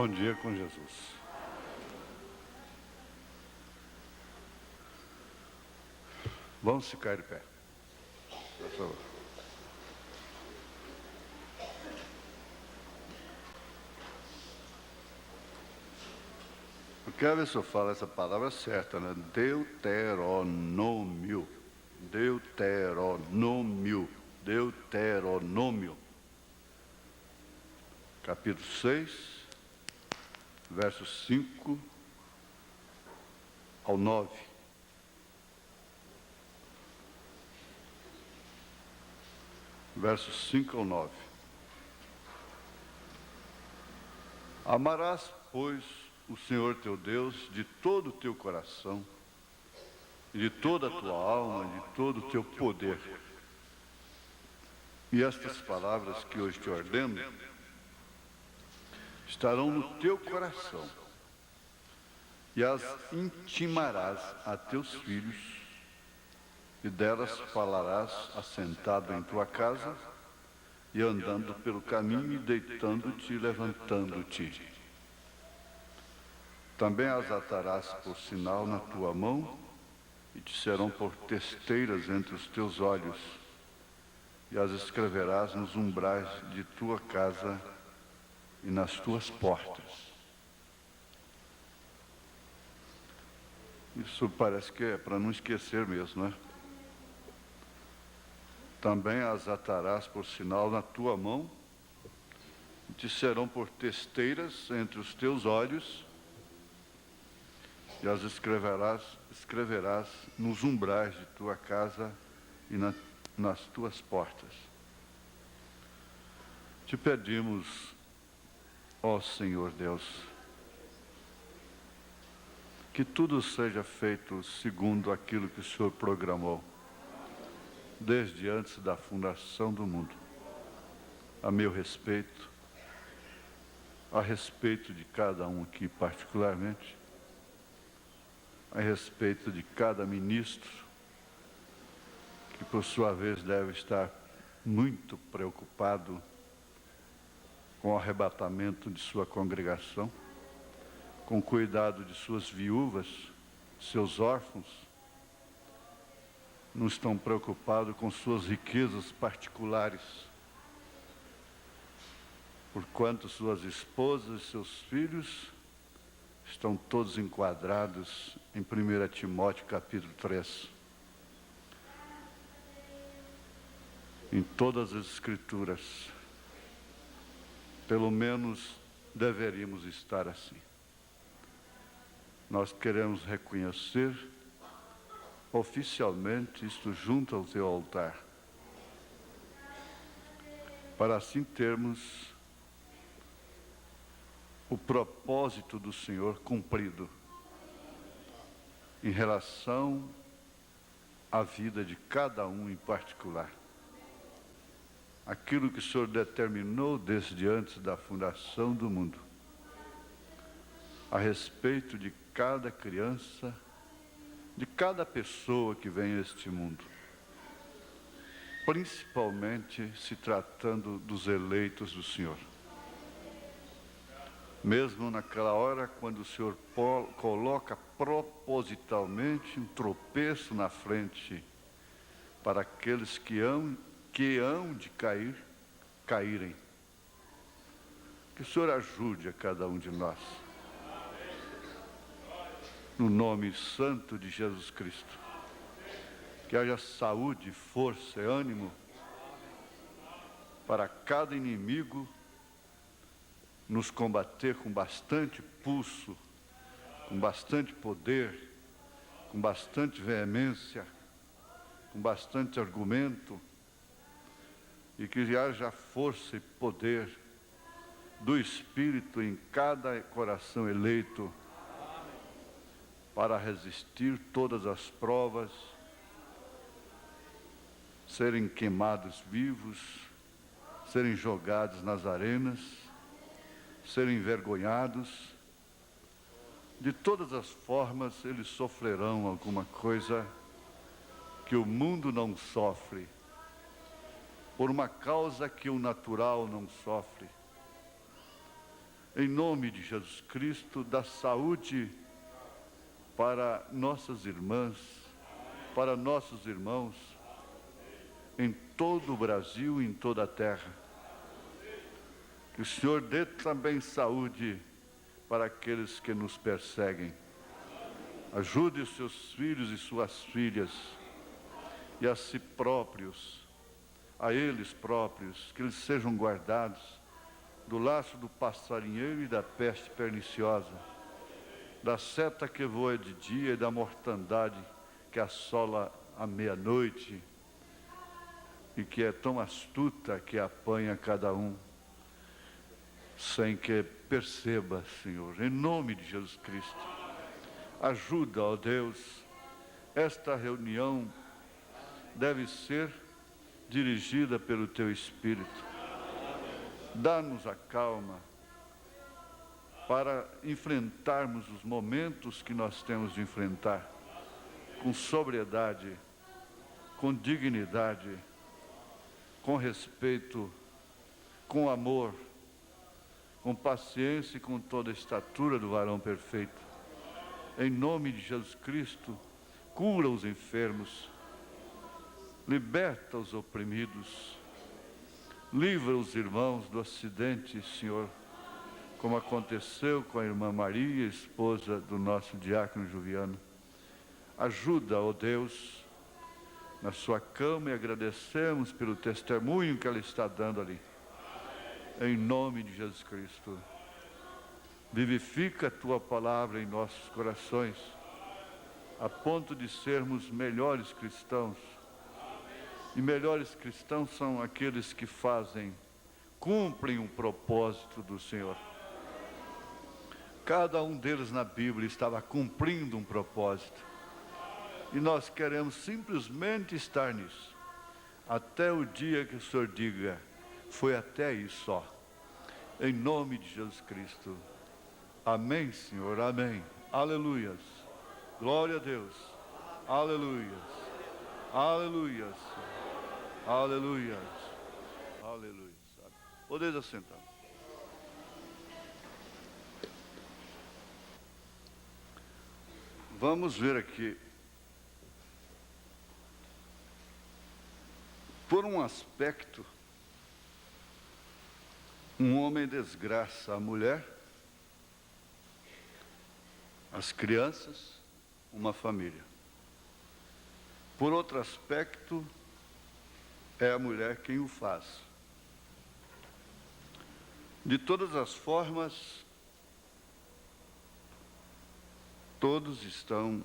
Bom dia com Jesus. Vamos ficar de pé. Por favor. Eu quero ver se eu falo essa palavra certa, né? Deuteronômio. Deuteronômio. Deuteronômio. Capítulo 6, versos 5 ao 9. Versos 5 ao 9. Amarás, pois, o Senhor teu Deus de todo o teu coração, e de toda a tua alma, e de todo o teu poder. E estas palavras que hoje te ordeno estarão no teu coração, e as intimarás a teus filhos, e delas falarás assentado em tua casa, e andando pelo caminho, e deitando-te e levantando-te. Também as atarás por sinal na tua mão, e te serão por testeiras entre os teus olhos, e as escreverás nos umbrais de tua casa e nas tuas portas. Isso parece que é para não esquecer mesmo, né? Também as atarás por sinal na tua mão, e te serão por testeiras entre os teus olhos, e as escreverás nos umbrais de tua casa e nas tuas portas. Te pedimos, ó Senhor Deus, que tudo seja feito segundo aquilo que o Senhor programou, desde antes da fundação do mundo, a meu respeito, a respeito de cada um aqui particularmente, a respeito de cada ministro, que por sua vez deve estar muito preocupado com o arrebatamento de sua congregação, com o cuidado de suas viúvas, seus órfãos, não estão preocupados com suas riquezas particulares, porquanto suas esposas e seus filhos estão todos enquadrados em 1 Timóteo capítulo 3. Em todas as Escrituras, pelo menos deveríamos estar assim. Nós queremos reconhecer oficialmente isto junto ao teu altar, para assim termos o propósito do Senhor cumprido em relação à vida de cada um em particular. Aquilo que o Senhor determinou desde antes da fundação do mundo, a respeito de cada criança, de cada pessoa que vem a este mundo, principalmente se tratando dos eleitos do Senhor. Mesmo naquela hora, quando o Senhor coloca propositalmente um tropeço na frente para aqueles que hão de caírem. Que o Senhor ajude a cada um de nós. No nome santo de Jesus Cristo. Que haja saúde, força e ânimo para cada inimigo nos combater com bastante pulso, com bastante poder, com bastante veemência, com bastante argumento, e que haja força e poder do Espírito em cada coração eleito para resistir todas as provas, serem queimados vivos, serem jogados nas arenas, serem envergonhados. De todas as formas, eles sofrerão alguma coisa que o mundo não sofre, por uma causa que o natural não sofre. em nome de Jesus Cristo, dá saúde para nossas irmãs, para nossos irmãos, em todo o Brasil e em toda a terra. Que o Senhor dê também saúde para aqueles que nos perseguem. Ajude os seus filhos e suas filhas, e a si próprios, a eles próprios, que eles sejam guardados do laço do passarinheiro e da peste perniciosa, da seta que voa de dia e da mortandade que assola à meia-noite e que é tão astuta que apanha cada um sem que perceba, Senhor, em nome de Jesus Cristo. Ajuda, ó Deus, esta reunião deve ser dirigida pelo Teu Espírito. Dá-nos a calma para enfrentarmos os momentos que nós temos de enfrentar, com sobriedade, com dignidade, com respeito, com amor, com paciência e com toda a estatura do varão perfeito. Em nome de Jesus Cristo, cura os enfermos, liberta os oprimidos, livra os irmãos do acidente, Senhor, como aconteceu com a irmã Maria, esposa do nosso diácono Juliano. Ajuda, ó Deus, na sua cama, e agradecemos pelo testemunho que ela está dando ali. Em nome de Jesus Cristo, vivifica a Tua palavra em nossos corações, a ponto de sermos melhores cristãos. E melhores cristãos são aqueles que cumprem um propósito do Senhor. Cada um deles na Bíblia estava cumprindo um propósito. E nós queremos simplesmente estar nisso, até o dia que o Senhor diga, foi até aí só. Em nome de Jesus Cristo. Amém, Senhor, amém. Aleluias. Glória a Deus. Aleluias. Aleluias. Aleluias. Aleluias. Podeis assentar. Vamos ver aqui. Por um aspecto, um homem desgraça a mulher, as crianças, uma família. Por outro aspecto, é a mulher quem o faz. De todas as formas, todos estão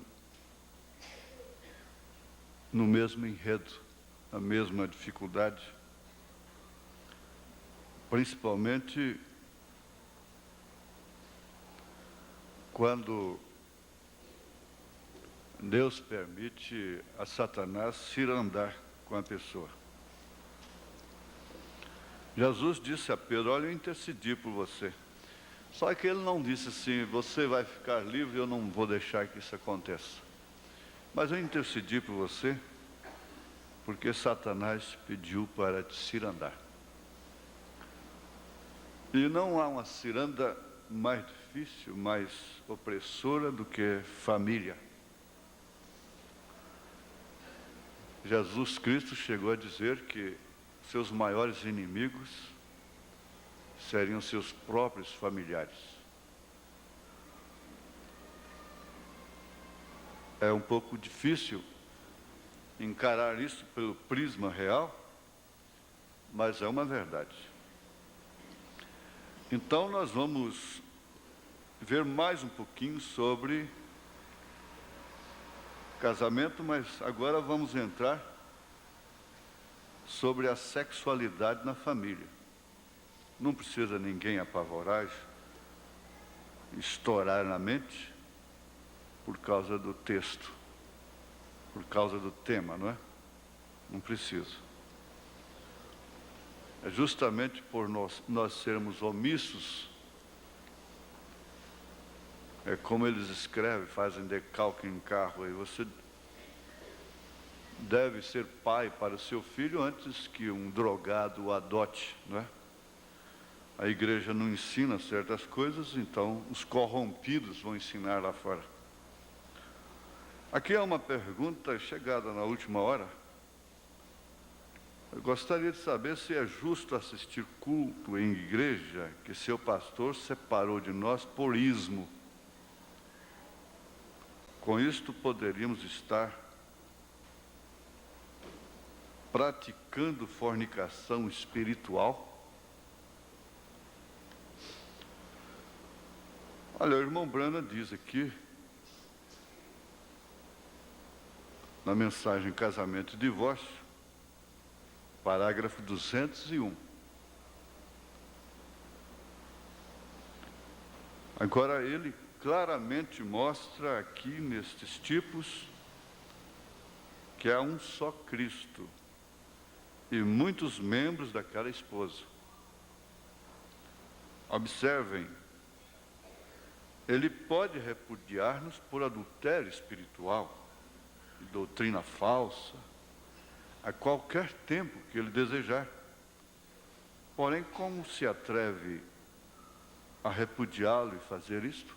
no mesmo enredo, a mesma dificuldade, principalmente quando Deus permite a Satanás cirandar com a pessoa. Jesus disse a Pedro, olha, eu intercedi por você. Só que ele não disse assim, você vai ficar livre, eu não vou deixar que isso aconteça. Mas eu intercedi por você, porque Satanás te pediu para te cirandar. E não há uma ciranda mais difícil, mais opressora do que família. Jesus Cristo chegou a dizer que seus maiores inimigos seriam seus próprios familiares. É um pouco difícil encarar isso pelo prisma real, mas é uma verdade. Então nós vamos ver mais um pouquinho sobre casamento, mas agora vamos entrar sobre a sexualidade na família. Não precisa ninguém apavorar, estourar na mente por causa do texto, por causa do tema, não é? Não precisa. É justamente por nós sermos omissos, é como eles escrevem, fazem decalque em carro, aí você deve ser pai para o seu filho antes que um drogado o adote, não é? a igreja não ensina certas coisas, então os corrompidos vão ensinar lá fora. Aqui é uma pergunta chegada na última hora. Eu gostaria de saber se é justo assistir culto em igreja que seu pastor separou de nós por ismo. Com isto poderíamos estar praticando fornicação espiritual? Olha, o irmão Branham diz aqui, na mensagem Casamento e Divórcio, parágrafo 201. Agora ele claramente mostra aqui nestes tipos que há um só Cristo e muitos membros daquela esposa. Observem, ele pode repudiar-nos por adultério espiritual e doutrina falsa a qualquer tempo que ele desejar. Porém, como se atreve a repudiá-lo e fazer isto?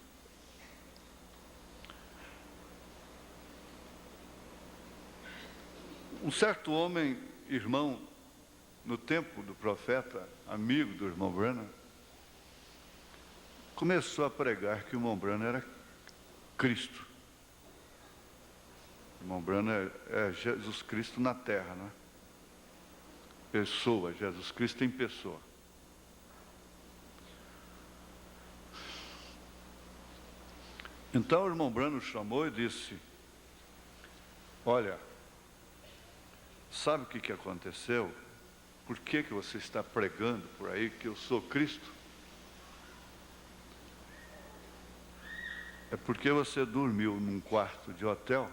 Um certo homem, irmão, no tempo do profeta, amigo do irmão Branham, começou a pregar que o irmão Branham era Cristo. O irmão Branham é Jesus Cristo na terra, não é? Pessoa, Jesus Cristo em pessoa. Então o irmão Branham chamou e disse: olha, sabe o que aconteceu? Por que você está pregando por aí que eu sou Cristo? É porque você dormiu num quarto de hotel,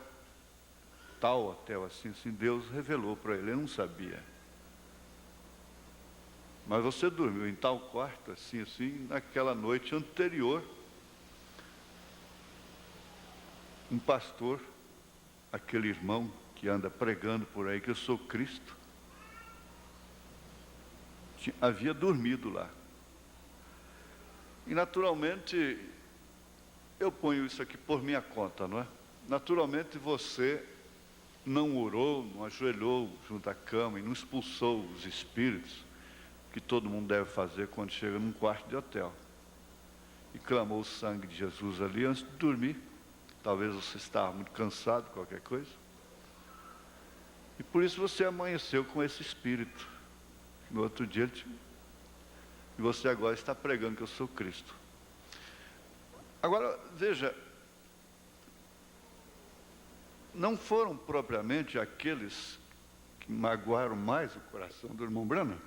tal hotel assim, Deus revelou para ele, ele não sabia. Mas você dormiu em tal quarto assim, naquela noite anterior, um pastor, aquele irmão que anda pregando por aí que eu sou Cristo, havia dormido lá. E naturalmente, eu ponho isso aqui por minha conta, não é? Naturalmente você não orou, não ajoelhou junto à cama e não expulsou os espíritos, que todo mundo deve fazer quando chega num quarto de hotel. E clamou o sangue de Jesus ali antes de dormir. Talvez você estava muito cansado, qualquer coisa. E por isso você amanheceu com esse espírito. No outro dia, e você agora está pregando que eu sou Cristo. Agora, veja, não foram propriamente aqueles que magoaram mais o coração do irmão Branham,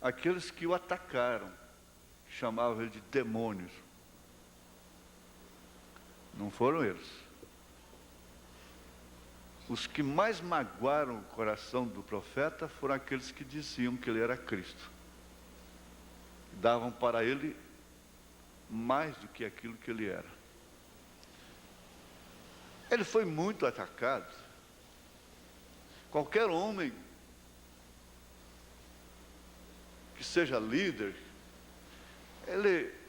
aqueles que o atacaram, chamavam ele de demônios. Não foram eles. Os que mais magoaram o coração do profeta foram aqueles que diziam que ele era Cristo. Davam para ele mais do que aquilo que ele era. Ele foi muito atacado. Qualquer homem que seja líder, ele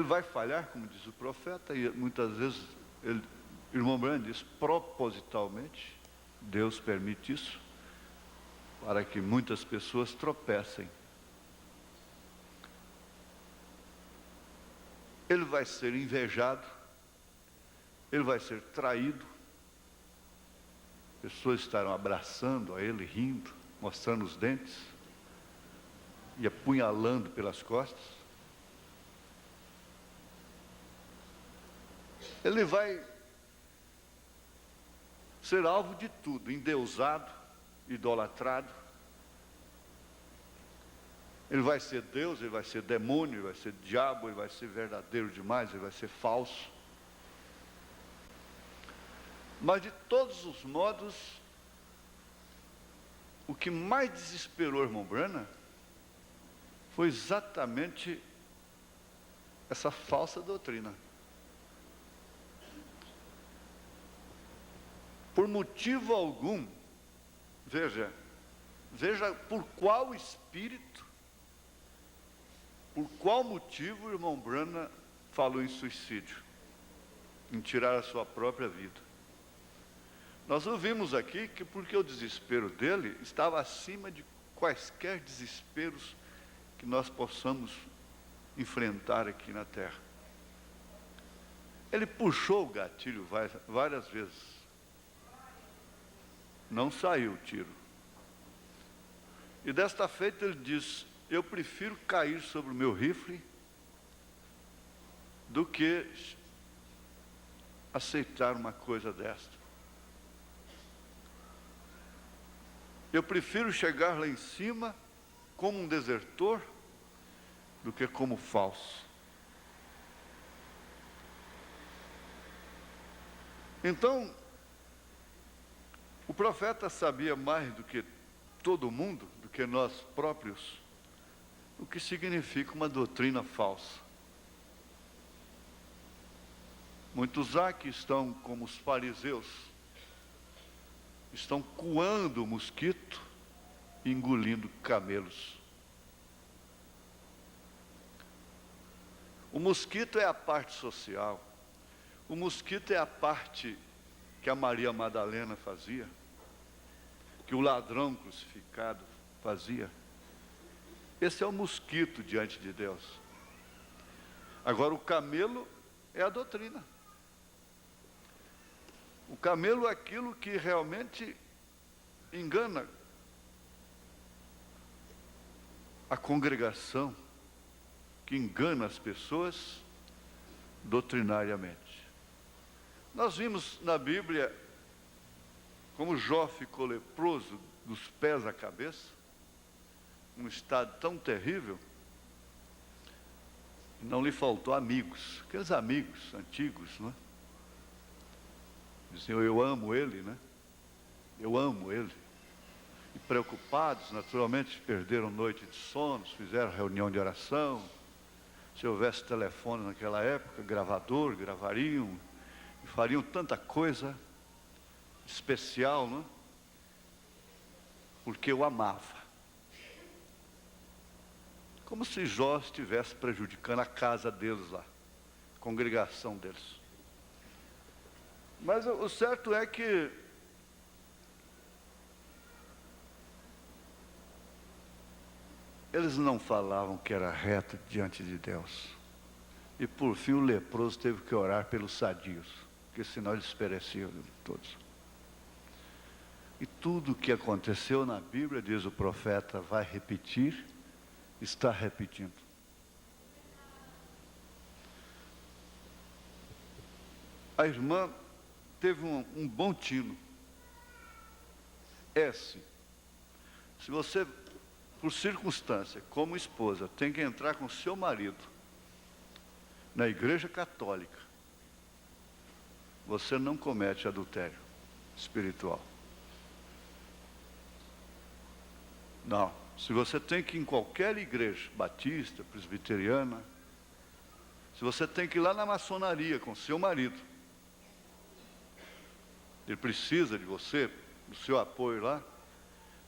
vai falhar, como diz o profeta, e muitas vezes, o irmão Branham diz, propositalmente, Deus permite isso, para que muitas pessoas tropecem. Ele vai ser invejado, ele vai ser traído, pessoas estarão abraçando a ele, rindo, mostrando os dentes, e apunhalando pelas costas. Ele vai ser alvo de tudo, endeusado, idolatrado. Ele vai ser Deus, ele vai ser demônio, ele vai ser diabo, ele vai ser verdadeiro demais, ele vai ser falso. Mas de todos os modos, o que mais desesperou o irmão Branham foi exatamente essa falsa doutrina. Por motivo algum, veja, Veja por qual espírito, por qual motivo o irmão Branham falou em suicídio, em tirar a sua própria vida. Nós ouvimos aqui que porque o desespero dele estava acima de quaisquer desesperos que nós possamos enfrentar aqui na terra. Ele puxou o gatilho várias vezes. Não saiu o tiro. E desta feita ele diz: eu prefiro cair sobre o meu rifle do que aceitar uma coisa desta. Eu prefiro chegar lá em cima como um desertor do que como falso. Então, o profeta sabia mais do que todo mundo, do que nós próprios, o que significa uma doutrina falsa. Muitos aqui estão como os fariseus, estão coando o mosquito e engolindo camelos. O mosquito é a parte social, o mosquito é a parte que a Maria Madalena fazia, que o ladrão crucificado fazia. Esse é o mosquito diante de Deus. Agora o camelo é a doutrina. O camelo é aquilo que realmente engana a congregação, que engana as pessoas doutrinariamente. Nós vimos na Bíblia como Jó ficou leproso dos pés à cabeça, num estado tão terrível, não lhe faltou amigos, aqueles amigos antigos, não é? Diziam: eu amo ele, né? Eu amo ele. E preocupados, naturalmente, perderam noite de sono, fizeram reunião de oração. Se houvesse telefone naquela época, gravador, gravariam, e fariam tanta coisa especial, não é? Porque eu amava. Como se Jó estivesse prejudicando a casa deles lá, a congregação deles. Mas o certo é que eles não falavam que era reto diante de Deus. E por fim o leproso teve que orar pelos sadios, porque senão eles pereciam todos. E tudo o que aconteceu na Bíblia, diz o profeta, vai repetir, está repetindo. A irmã teve um bom tino. Se você, por circunstância, como esposa, tem que entrar com seu marido na igreja católica, você não comete adultério espiritual. Não. Se você tem que ir em qualquer igreja, batista, presbiteriana, se você tem que ir lá na maçonaria com seu marido, ele precisa de você, do seu apoio lá,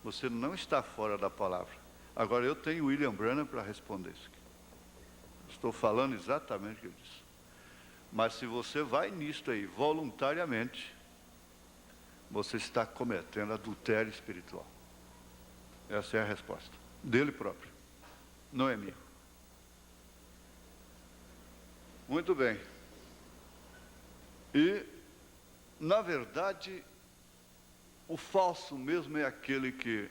você não está fora da palavra. Agora eu tenho William Branham para responder isso aqui. Estou falando exatamente o que ele disse. Mas se você vai nisto aí voluntariamente, você está cometendo adultério espiritual. Essa é a resposta dele próprio, não é minha. Muito bem. E, na verdade, o falso mesmo é aquele que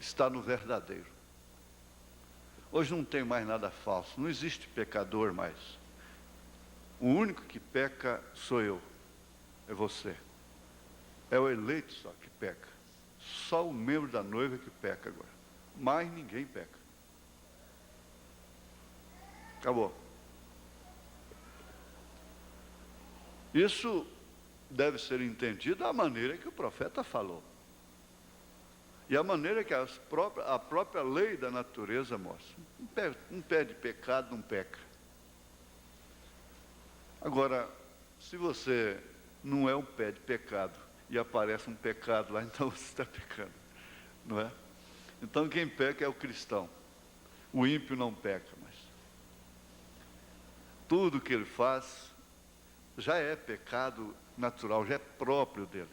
está no verdadeiro. Hoje não tem mais nada falso, não existe pecador mais. O único que peca sou eu, é você. É o eleito só que peca. Só o membro da noiva que peca agora. Mais ninguém peca. Acabou. Isso deve ser entendido da maneira que o profeta falou. E a maneira que a própria lei da natureza mostra. Um pé de pecado não peca. Agora, se você não é um pé de pecado e aparece um pecado lá, então você está pecando. não é? Então quem peca é o cristão. O ímpio não peca, mas tudo que ele faz já é pecado natural, já é próprio dele.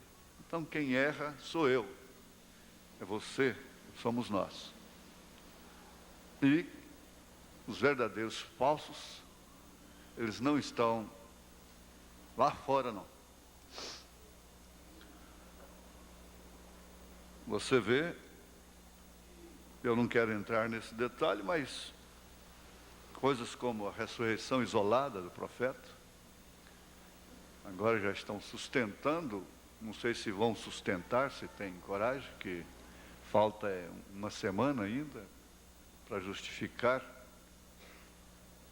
Então quem erra sou eu, é você, somos nós. E os verdadeiros falsos, eles não estão lá fora, não. Você vê, eu não quero entrar nesse detalhe, mas coisas como a ressurreição isolada do profeta, agora já estão sustentando, não sei se vão sustentar, se tem coragem, que falta uma semana ainda para justificar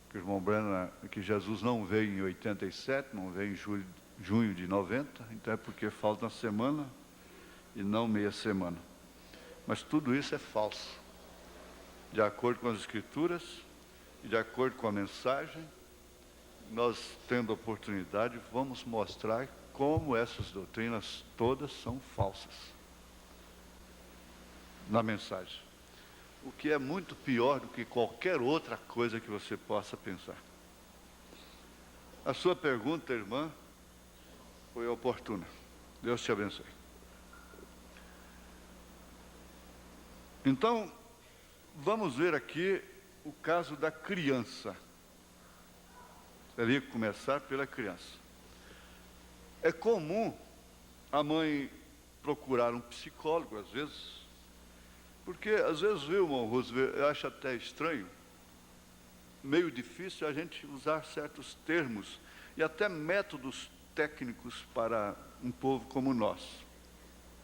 que o irmão Brana, que Jesus não veio em 87, não veio em junho de 90, então é porque falta uma semana e não meia semana. Mas tudo isso é falso. De acordo com as Escrituras e de acordo com a mensagem, nós, tendo oportunidade, vamos mostrar como essas doutrinas todas são falsas na mensagem. O que é muito pior do que qualquer outra coisa que você possa pensar. A sua pergunta, irmã, foi oportuna. Deus te abençoe. Então, vamos ver aqui o caso da criança. Teria que começar pela criança. É comum a mãe procurar um psicólogo, às vezes, porque às vezes, viu, irmão Roosevelt, eu acho até estranho, meio difícil a gente usar certos termos e até métodos técnicos para um povo como nós.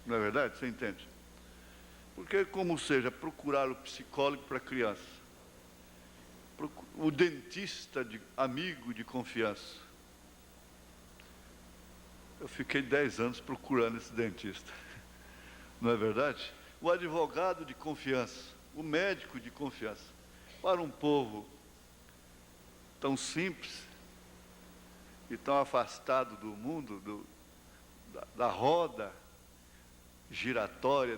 Não é verdade? Você entende? Porque, como seja, procurar o psicólogo para a criança, o dentista amigo de confiança. Eu fiquei 10 anos procurando esse dentista, não é verdade? O advogado de confiança, o médico de confiança. Para um povo tão simples e tão afastado do mundo, da roda giratória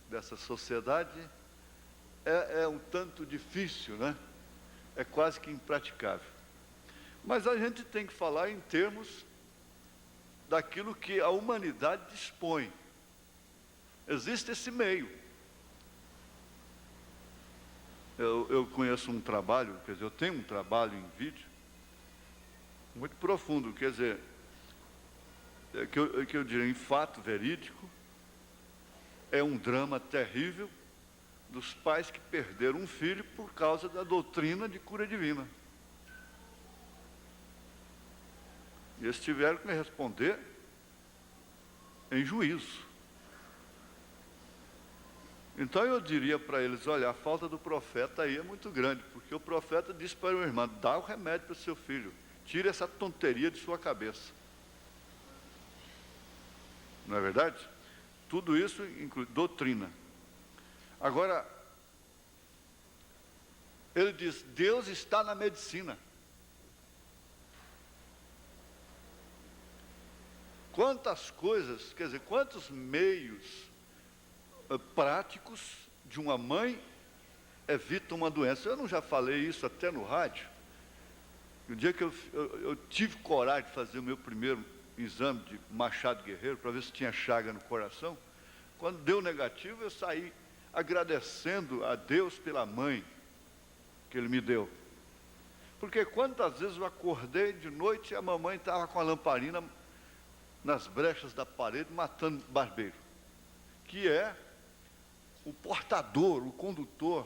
dessa sociedade, é um tanto difícil, né? É quase que impraticável. Mas a gente tem que falar em termos daquilo que a humanidade dispõe. Existe esse meio. Eu conheço um trabalho, quer dizer, eu tenho um trabalho em vídeo muito profundo, quer dizer, que eu diria em fato verídico, é um drama terrível dos pais que perderam um filho por causa da doutrina de cura divina. E eles tiveram que me responder em juízo. Então eu diria para eles, olha, a falta do profeta aí é muito grande, porque o profeta disse para o irmão, dá o remédio para o seu filho, tire essa tonteria de sua cabeça. Não é verdade? Tudo isso inclui doutrina. Agora, ele diz, Deus está na medicina. Quantas coisas, quer dizer, quantos meios práticos de uma mãe evitam uma doença. Eu não já falei isso até no rádio? O dia que eu tive coragem de fazer o meu primeiro exame de Machado Guerreiro, para ver se tinha chaga no coração, quando deu negativo, eu saí agradecendo a Deus pela mãe que Ele me deu. Porque quantas vezes eu acordei de noite e a mamãe estava com a lamparina nas brechas da parede, matando barbeiro, que é o portador, o condutor,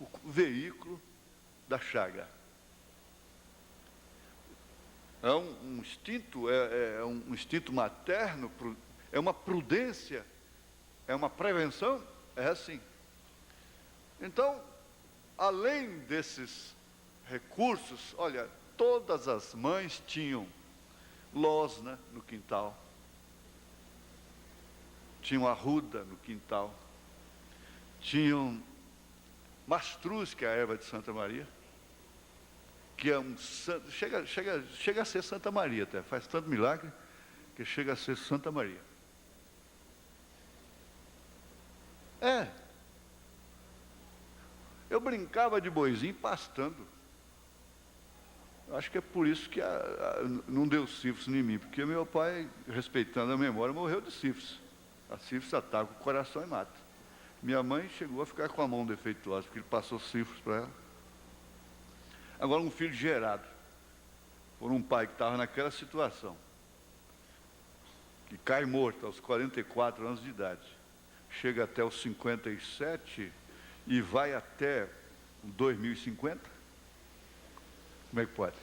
o veículo da chaga. É um instinto, é um instinto materno, é uma prudência, é uma prevenção, é assim. Então, além desses recursos, olha, todas as mães tinham losna no quintal, tinham arruda no quintal, tinham mastruz, que é a erva de Santa Maria, que é um santo, chega a ser Santa Maria até, faz tanto milagre que chega a ser Santa Maria. É. Eu brincava de boizinho pastando. Acho que é por isso que não deu sífilis em mim, porque meu pai, respeitando a memória, morreu de sífilis. A sífilis ataca o coração e mata. Minha mãe chegou a ficar com a mão defeituosa, porque ele passou sífilis para ela. Agora, um filho gerado por um pai que estava naquela situação, que cai morto aos 44 anos de idade, chega até os 57 e vai até 2050, como é que pode?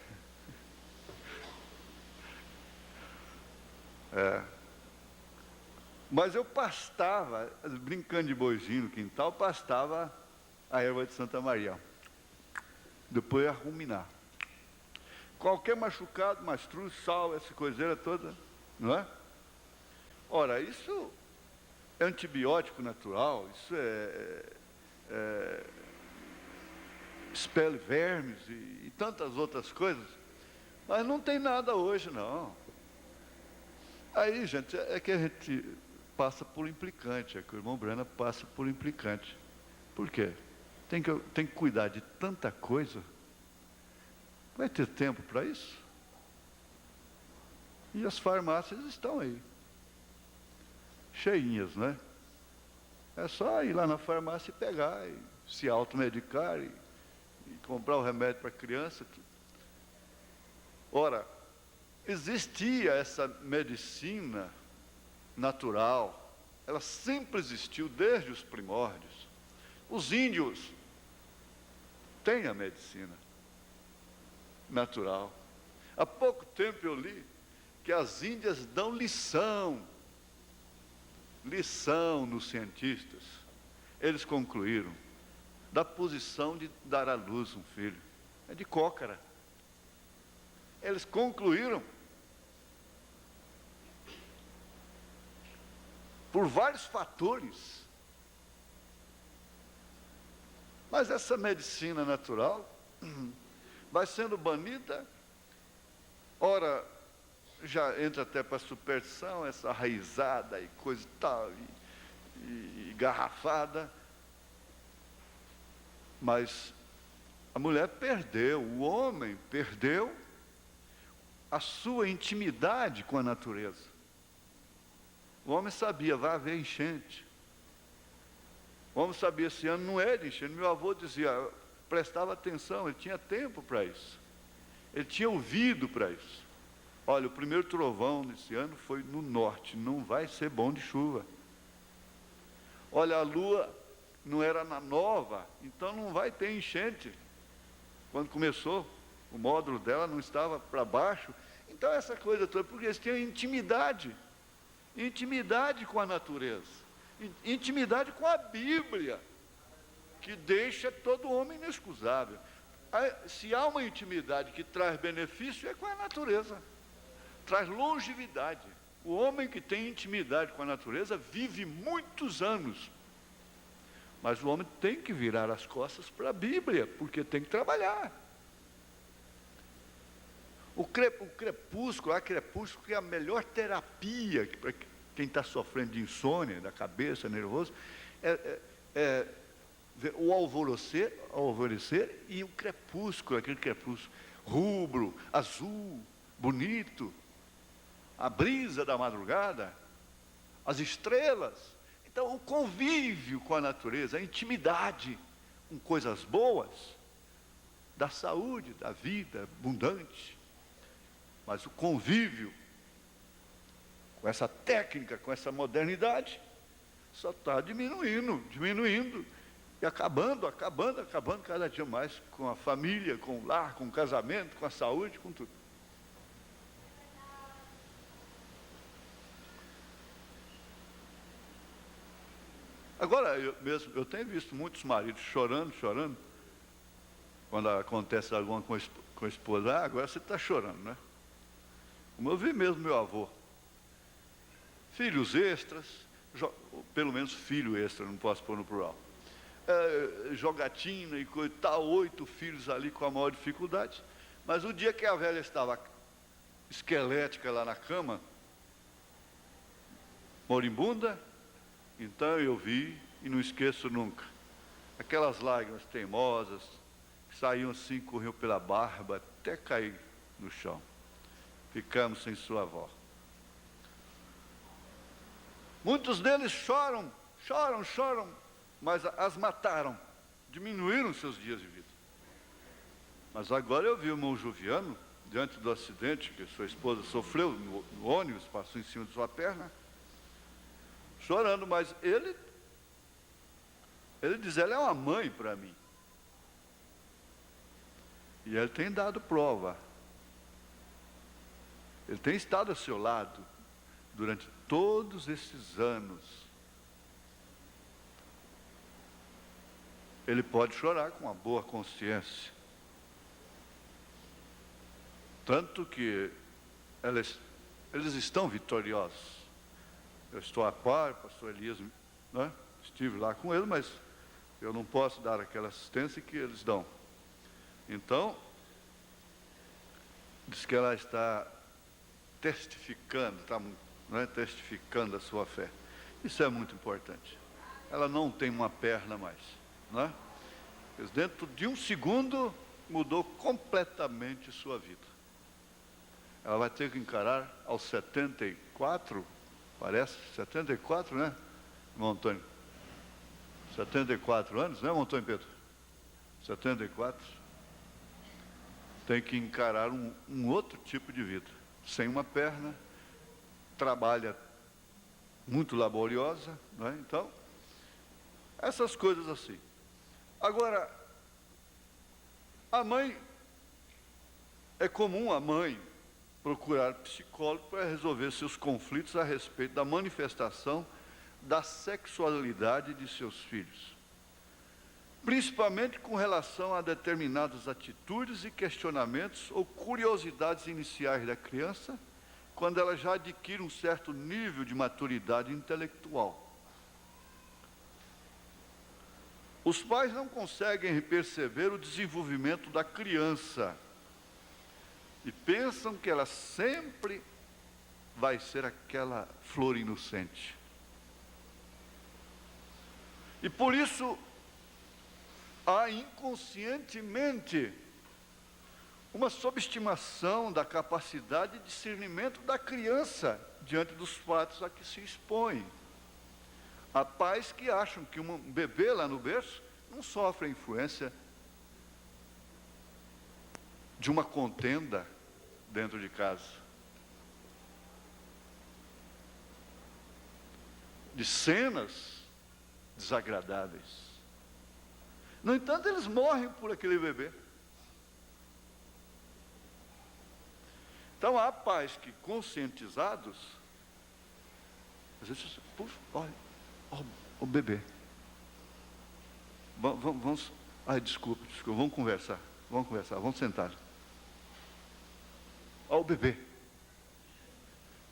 Mas eu pastava, brincando de boizinho no quintal, pastava a erva de Santa Maria. Depois ia ruminar. Qualquer machucado, mastruz, sal, essa coiseira toda, não é? Ora, isso é antibiótico natural, isso expele vermes e tantas outras coisas, mas não tem nada hoje, não. Aí, gente, é que a gente passa por implicante, é que o irmão Brana passa por implicante. Por quê? Tem que cuidar de tanta coisa. Vai ter tempo para isso? E as farmácias estão aí, cheinhas, né? É só ir lá na farmácia e pegar, e se automedicar, e comprar o remédio para a criança. Ora, existia essa medicina natural, ela sempre existiu desde os primórdios. Os índios têm a medicina natural. Há pouco tempo eu li que as Índias dão lição nos cientistas. Eles concluíram da posição de dar à luz um filho. É de cócara. Eles concluíram por vários fatores. Mas essa medicina natural vai sendo banida, ora já entra até para a superstição, essa raizada e coisa e tal, e garrafada. Mas a mulher perdeu, o homem perdeu a sua intimidade com a natureza. O homem sabia, vai haver enchente. O homem sabia, esse ano não é de enchente. Meu avô dizia, prestava atenção, ele tinha tempo para isso. Ele tinha ouvido para isso. Olha, o primeiro trovão desse ano foi no norte, não vai ser bom de chuva. Olha, a lua não era na nova, então não vai ter enchente. Quando começou, o módulo dela não estava para baixo. Então essa coisa toda, porque eles tinham intimidade com a natureza, intimidade com a Bíblia, que deixa todo homem inexcusável. Se há uma intimidade que traz benefício, é com a natureza, traz longevidade. O homem que tem intimidade com a natureza vive muitos anos. Mas o homem tem que virar as costas para a Bíblia, porque tem que trabalhar. O crepúsculo é a melhor terapia para quem está sofrendo de insônia, da cabeça, nervoso, o alvorecer e o crepúsculo, aquele crepúsculo rubro, azul, bonito, a brisa da madrugada, as estrelas. Então, o convívio com a natureza, a intimidade com coisas boas, da saúde, da vida abundante. Mas o convívio com essa técnica, com essa modernidade, só está diminuindo, e acabando cada dia mais com a família, com o lar, com o casamento, com a saúde, com tudo. Agora, eu tenho visto muitos maridos chorando, quando acontece alguma coisa com a esposa. Agora você está chorando, né? Como eu vi mesmo meu avô. Filhos extras, pelo menos filho extra, não posso pôr no plural. Jogatina e coisa e tal, 8 filhos ali com a maior dificuldade. Mas o dia que a velha estava esquelética lá na cama, moribunda, então eu vi E não esqueço nunca. Aquelas lágrimas teimosas, que saíam assim, corriam pela barba, até cair no chão. Ficamos sem sua avó. Muitos deles choram, mas as mataram, diminuíram seus dias de vida. Mas agora eu vi o irmão Juviano, diante do acidente que sua esposa sofreu no ônibus, passou em cima de sua perna, chorando, mas ele diz, ela é uma mãe para mim. E ele tem dado prova. Ele tem estado ao seu lado durante todos esses anos. Ele pode chorar com uma boa consciência. Tanto que eles estão vitoriosos. Eu estou a par, pastor Elias, né? Estive lá com ele, mas eu não posso dar aquela assistência que eles dão. Então, diz que ela está testificando, testificando a sua fé. Isso é muito importante. Ela não tem uma perna mais, né? Mas dentro de um segundo mudou completamente sua vida. Ela vai ter que encarar aos 74, parece, 74, né, irmão Antônio? 74 anos, né, irmão Antônio Pedro? 74. Tem que encarar um outro tipo de vida. Sem uma perna, trabalha muito laboriosa, né? Então, essas coisas assim. Agora, é comum a mãe procurar psicólogo para resolver seus conflitos a respeito da manifestação da sexualidade de seus filhos, principalmente com relação a determinadas atitudes e questionamentos ou curiosidades iniciais da criança, quando ela já adquire um certo nível de maturidade intelectual. Os pais não conseguem perceber o desenvolvimento da criança e pensam que ela sempre vai ser aquela flor inocente. E por isso, há inconscientemente uma subestimação da capacidade de discernimento da criança diante dos fatos a que se expõe. Há pais que acham que um bebê lá no berço não sofre a influência de uma contenda dentro de casa, de cenas desagradáveis. No entanto, eles morrem por aquele bebê. Então, há pais que, conscientizados, às vezes, puxa, olha, o bebê. Vamos, desculpa, vamos conversar, vamos sentar. Olha o bebê.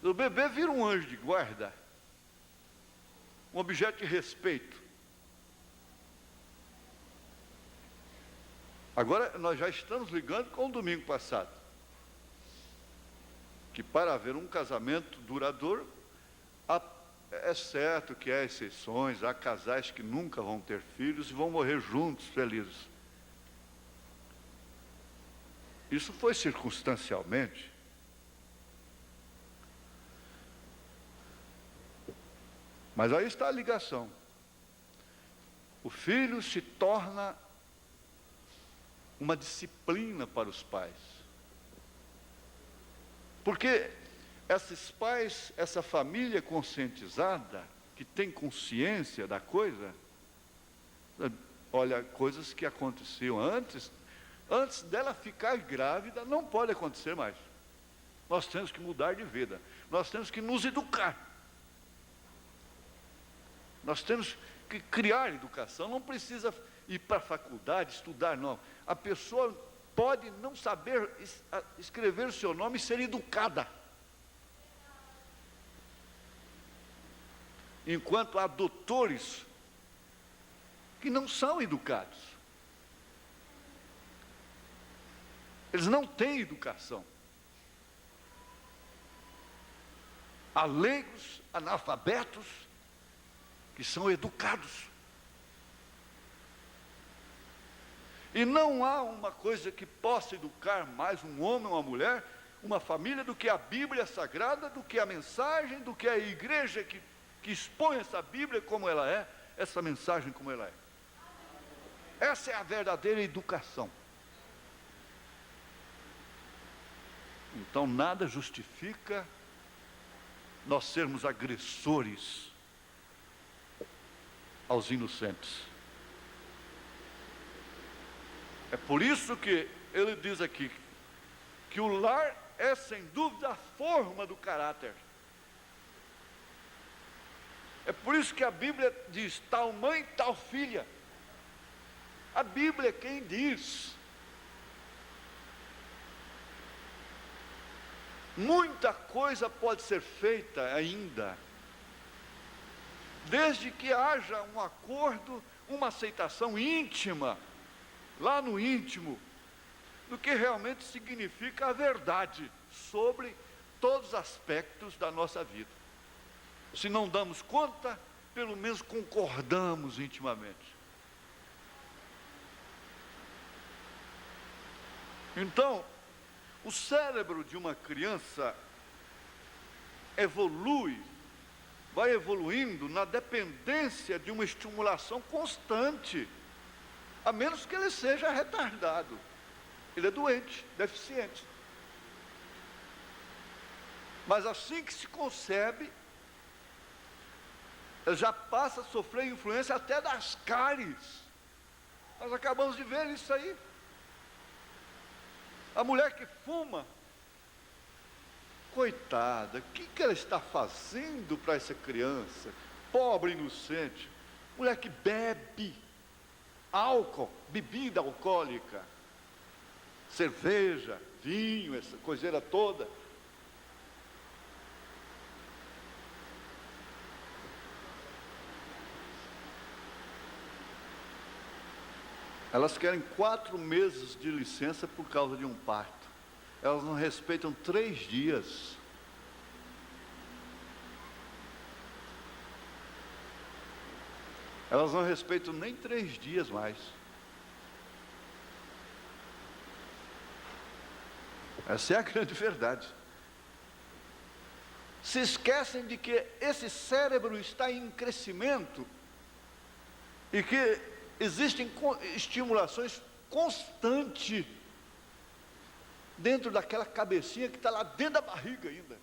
O bebê vira um anjo de guarda, um objeto de respeito. Agora, nós já estamos ligando com o domingo passado, que para haver um casamento duradouro, é certo que há exceções, há casais que nunca vão ter filhos e vão morrer juntos, felizes. Isso foi circunstancialmente. Mas aí está a ligação. O filho se torna uma disciplina para os pais. Porque esses pais, essa família conscientizada, que tem consciência da coisa, olha, coisas que aconteciam antes dela ficar grávida, não pode acontecer mais. Nós temos que mudar de vida, nós temos que nos educar. Nós temos que criar educação, não precisa ir para a faculdade, estudar, não. A pessoa pode não saber escrever o seu nome e ser educada. Enquanto há doutores que não são educados. Eles não têm educação. Há leigos, analfabetos, que são educados E não há uma coisa que possa educar mais um homem ou uma mulher, uma família, do que a Bíblia Sagrada, do que a mensagem, do que a igreja que expõe essa Bíblia como ela é, essa mensagem como ela é. Essa é a verdadeira educação. Então nada justifica nós sermos agressores aos inocentes. É por isso que ele diz aqui que o lar é sem dúvida a forma do caráter. É por isso que a Bíblia diz tal mãe, tal filha. A Bíblia é quem diz. Muita coisa pode ser feita ainda, desde que haja um acordo, uma aceitação íntima, lá no íntimo, do que realmente significa a verdade sobre todos os aspectos da nossa vida. Se não damos conta, pelo menos concordamos intimamente. Então, o cérebro de uma criança vai evoluindo na dependência de uma estimulação constante, a menos que ele seja retardado. Ele é doente, deficiente. Mas assim que se concebe, ele já passa a sofrer influência até das cáries. Nós acabamos de ver isso aí. A mulher que fuma, coitada, o que ela está fazendo para essa criança, pobre, inocente? Mulher que bebe álcool, bebida alcoólica, cerveja, vinho, essa coiseira toda. Elas querem 4 meses de licença por causa de um parto. Elas não respeitam 3 dias. Elas não respeitam nem 3 dias mais. Essa é a grande verdade. Se esquecem de que esse cérebro está em crescimento e que existem estimulações constantes dentro daquela cabecinha que está lá dentro da barriga ainda.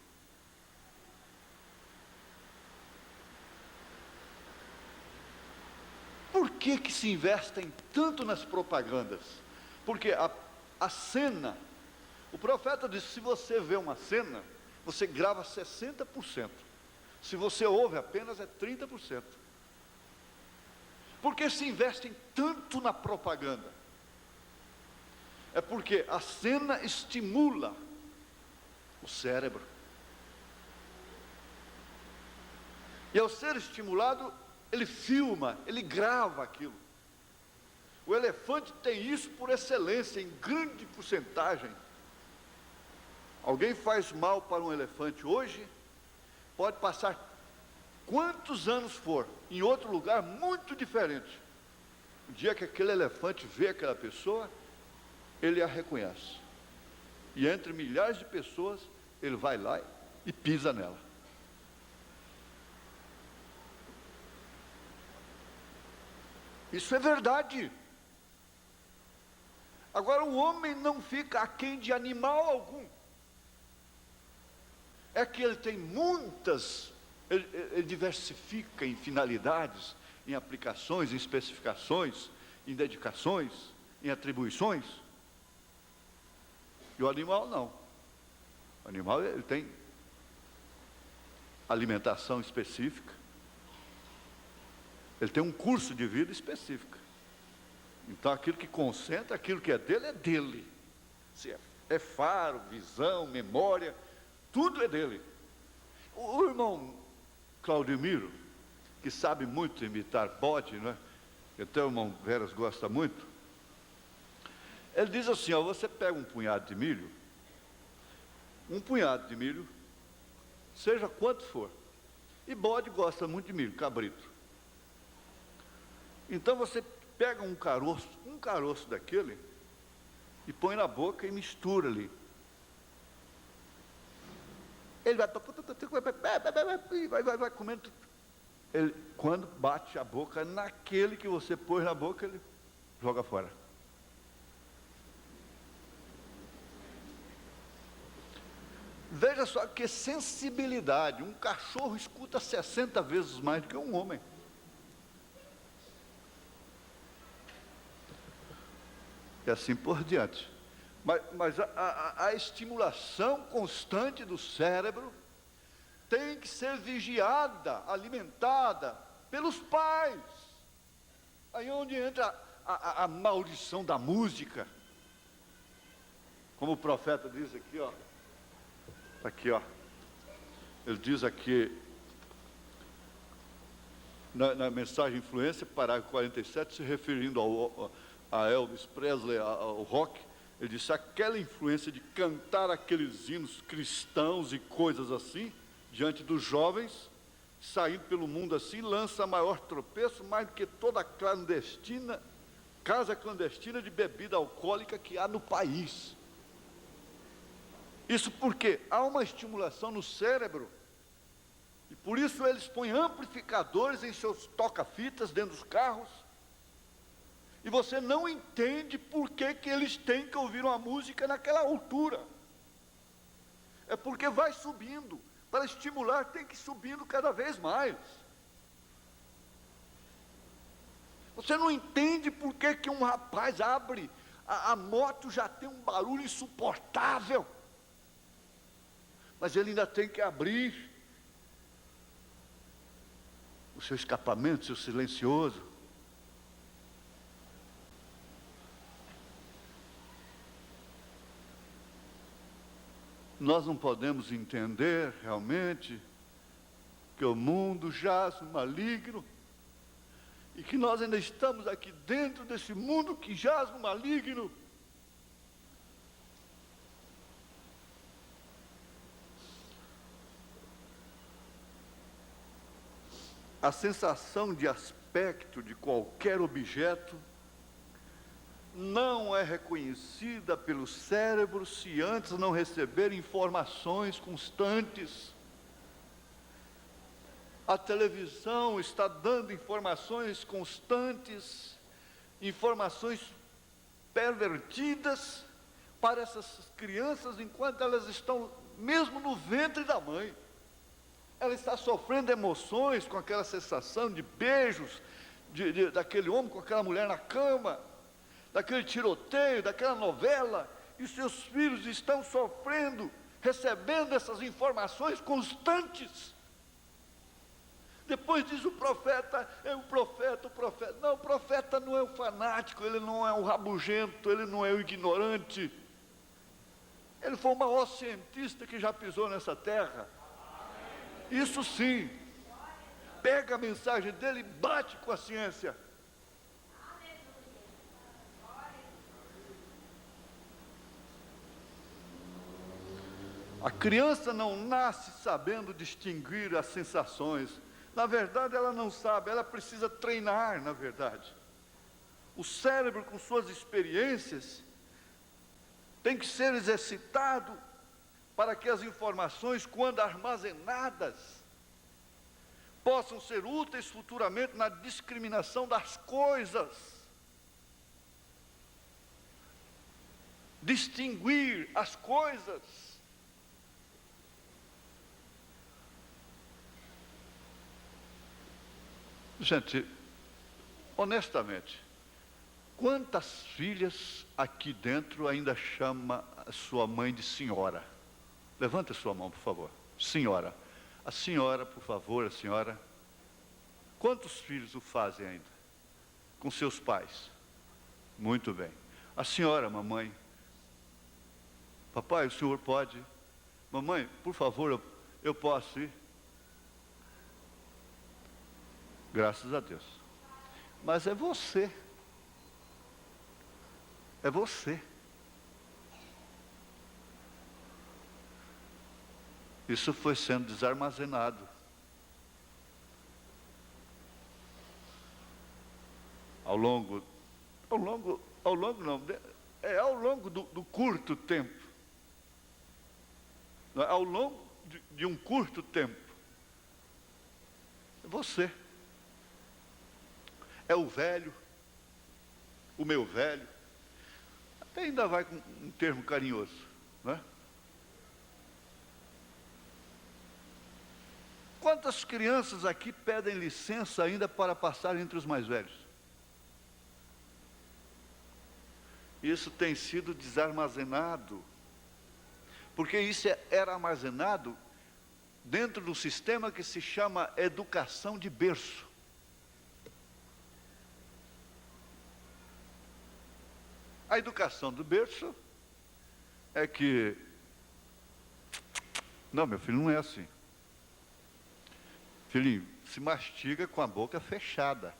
Por que se investem tanto nas propagandas? Porque a cena, o profeta disse, se você vê uma cena, você grava 60%. Se você ouve apenas, é 30%. Por que se investem tanto na propaganda? É porque a cena estimula o cérebro. E ao ser estimulado, ele filma, ele grava aquilo. O elefante tem isso por excelência, em grande porcentagem. Alguém faz mal para um elefante hoje, pode passar quantos anos for, em outro lugar muito diferente. O dia que aquele elefante vê aquela pessoa, ele a reconhece. E entre milhares de pessoas, ele vai lá e pisa nela. Isso é verdade. Agora, o homem não fica aquém de animal algum. É que ele tem muitas, ele diversifica em finalidades, em aplicações, em especificações, em dedicações, em atribuições. E o animal não. O animal, ele tem alimentação específica. Ele tem um curso de vida específico. Então aquilo que concentra, aquilo que é dele. Se é faro, visão, memória, tudo é dele. O irmão Claudemiro, que sabe muito imitar bode, não é? Até o irmão Veras gosta muito. Ele diz assim, ó, você pega um punhado de milho, seja quanto for. E bode gosta muito de milho, cabrito. Então você pega um caroço daquele, e põe na boca e mistura ali. Ele vai comendo. Ele, quando bate a boca naquele que você pôs na boca, ele joga fora. Veja só que sensibilidade. Um cachorro escuta 60 vezes mais do que um homem. E assim por diante. Mas a estimulação constante do cérebro tem que ser vigiada, alimentada pelos pais. Aí onde entra a maldição da música. Como o profeta diz aqui, ó. Aqui, ó. Ele diz aqui, na mensagem Influência, parágrafo 47, se referindo a Elvis Presley, ao rock, ele disse: aquela influência de cantar aqueles hinos cristãos e coisas assim, diante dos jovens, saindo pelo mundo assim, lança maior tropeço, mais do que toda a casa clandestina de bebida alcoólica que há no país. Isso porque há uma estimulação no cérebro, e por isso eles põem amplificadores em seus toca-fitas dentro dos carros, e você não entende por que eles têm que ouvir uma música naquela altura. É porque vai subindo, para estimular tem que ir subindo cada vez mais. Você não entende por que um rapaz abre, a moto já tem um barulho insuportável, mas ele ainda tem que abrir o seu escapamento, o seu silencioso. Nós não podemos entender realmente que o mundo jaz no maligno e que nós ainda estamos aqui dentro desse mundo que jaz no maligno. A sensação de aspecto de qualquer objeto não é reconhecida pelo cérebro se antes não receber informações constantes. A televisão está dando informações constantes, informações pervertidas para essas crianças enquanto elas estão mesmo no ventre da mãe. Ela está sofrendo emoções com aquela sensação de beijos daquele homem com aquela mulher na cama, daquele tiroteio, daquela novela, e seus filhos estão sofrendo, recebendo essas informações constantes. Depois diz o profeta, o profeta. Não, o profeta não é o fanático, ele não é o rabugento, ele não é o ignorante. Ele foi o maior cientista que já pisou nessa terra. Isso sim, pega a mensagem dele e bate com a ciência. A criança não nasce sabendo distinguir as sensações. Na verdade, ela não sabe, ela precisa treinar, na verdade. O cérebro, com suas experiências, tem que ser exercitado para que as informações, quando armazenadas, possam ser úteis futuramente na discriminação das coisas. Distinguir as coisas. Gente, honestamente, quantas filhas aqui dentro ainda chama a sua mãe de senhora? Levanta a sua mão, por favor. Senhora. A senhora, por favor, a senhora. Quantos filhos o fazem ainda? Com seus pais? Muito bem. A senhora, mamãe. Papai, o senhor pode? Mamãe, por favor, eu posso ir? Graças a Deus. Mas é você. É você. Isso foi sendo desarmazenado. ao longo não, ao longo do curto tempo, não é? Ao longo de um curto tempo, é você, é o velho, o meu velho, até ainda vai com um termo carinhoso, não é? Quantas crianças aqui pedem licença ainda para passar entre os mais velhos? Isso tem sido desarmazenado, porque isso era armazenado dentro do sistema que se chama educação de berço. A educação do berço é que, não, meu filho, não é assim. Filhinho, se mastiga com a boca fechada.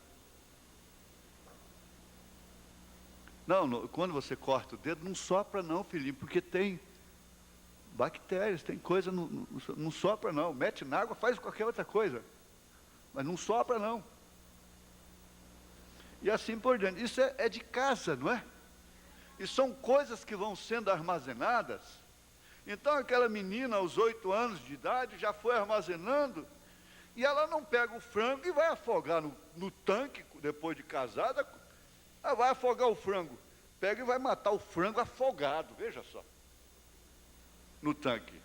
Não, quando você corta o dedo, não sopra não, filhinho, porque tem bactérias, tem coisa, não sopra não. Mete na água, faz qualquer outra coisa, mas não sopra não. E assim por diante. Isso é de casa, não é? E são coisas que vão sendo armazenadas. Então aquela menina aos 8 anos de idade já foi armazenando, e ela não pega o frango e vai afogar no tanque, depois de casada, ela vai afogar o frango, pega e vai matar o frango afogado, veja só, no tanque.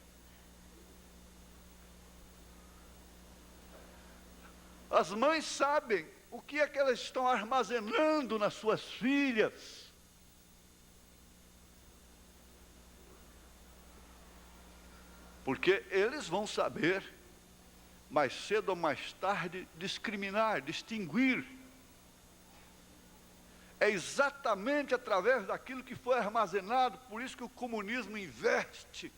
As mães sabem o que é que elas estão armazenando nas suas filhas. Porque eles vão saber, mais cedo ou mais tarde, discriminar, distinguir. É exatamente através daquilo que foi armazenado, por isso que o comunismo investe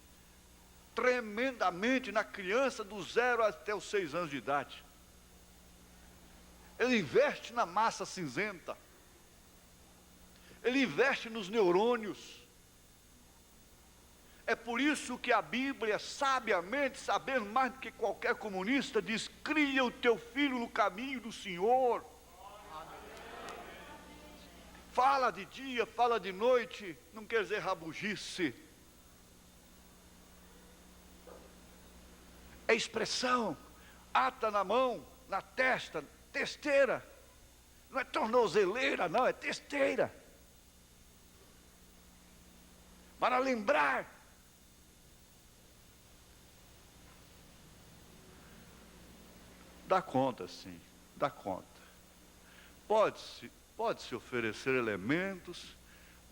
tremendamente na criança do 0 até os 6 anos de idade. Ele investe na massa cinzenta. Ele investe nos neurônios. É por isso que a Bíblia, sabiamente, sabendo mais do que qualquer comunista, diz: cria o teu filho no caminho do Senhor. Fala de dia, fala de noite, não quer dizer rabugice. É expressão, ata na mão, na testa, testeira. Não é tornozeleira, não, é testeira. Para lembrar. Dá conta, sim, dá conta. Pode-se oferecer elementos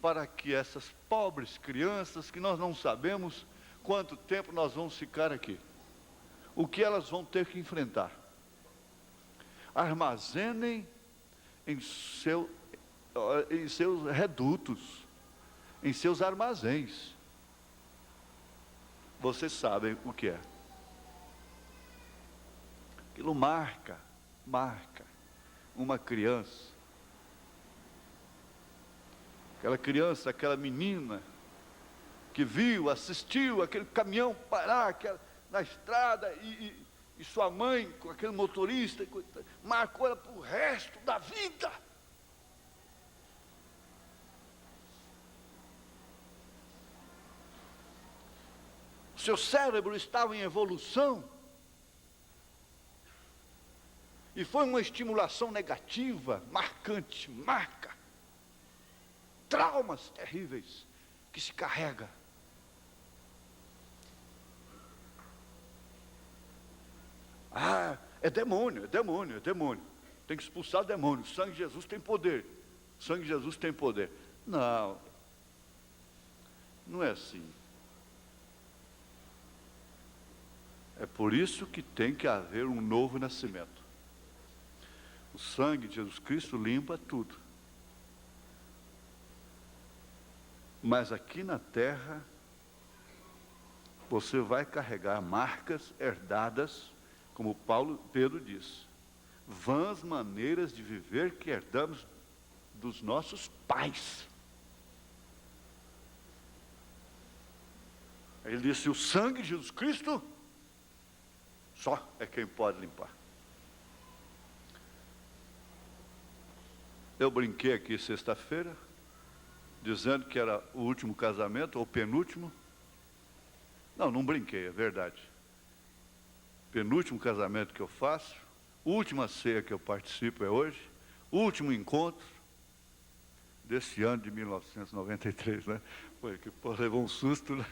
para que essas pobres crianças, que nós não sabemos quanto tempo nós vamos ficar aqui, o que elas vão ter que enfrentar, armazenem em seus redutos, em seus armazéns. Vocês sabem o que é. Aquilo marca uma criança. Aquela criança, aquela menina que viu, assistiu aquele caminhão parar na estrada e sua mãe com aquele motorista, marcou ela para o resto da vida. O seu cérebro estava em evolução. E foi uma estimulação negativa, marcante, marca. Traumas terríveis que se carrega. Ah, é demônio. Tem que expulsar demônio. O sangue de Jesus tem poder. O sangue de Jesus tem poder. Não. Não é assim. É por isso que tem que haver um novo nascimento. O sangue de Jesus Cristo limpa tudo. Mas aqui na terra, você vai carregar marcas herdadas, como Pedro diz, vãs maneiras de viver que herdamos dos nossos pais. Ele disse: o sangue de Jesus Cristo só é quem pode limpar. Eu brinquei aqui sexta-feira, dizendo que era o último casamento, ou penúltimo. Não brinquei, é verdade. Penúltimo casamento que eu faço, última ceia que eu participo é hoje, último encontro desse ano de 1993, né? Foi que levou um susto, né?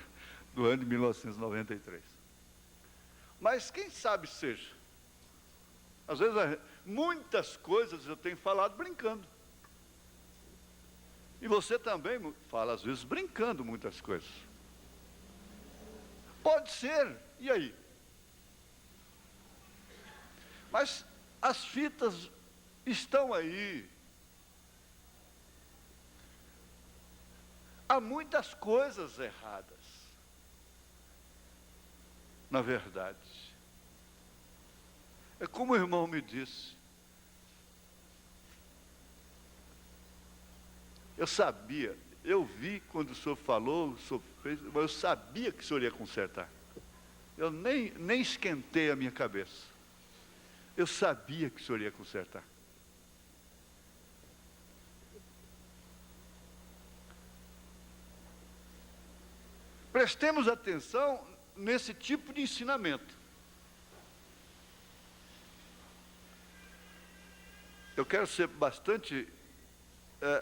Do ano de 1993. Mas quem sabe seja. Às vezes, muitas coisas eu tenho falado brincando. E você também fala, às vezes, brincando muitas coisas. Pode ser, e aí? Mas as fitas estão aí. Há muitas coisas erradas, na verdade. É como o irmão me disse. Eu sabia, eu vi quando o senhor falou, o senhor fez, mas eu sabia que o senhor ia consertar. Eu nem esquentei a minha cabeça. Eu sabia que o senhor ia consertar. Prestemos atenção nesse tipo de ensinamento. Eu quero ser bastante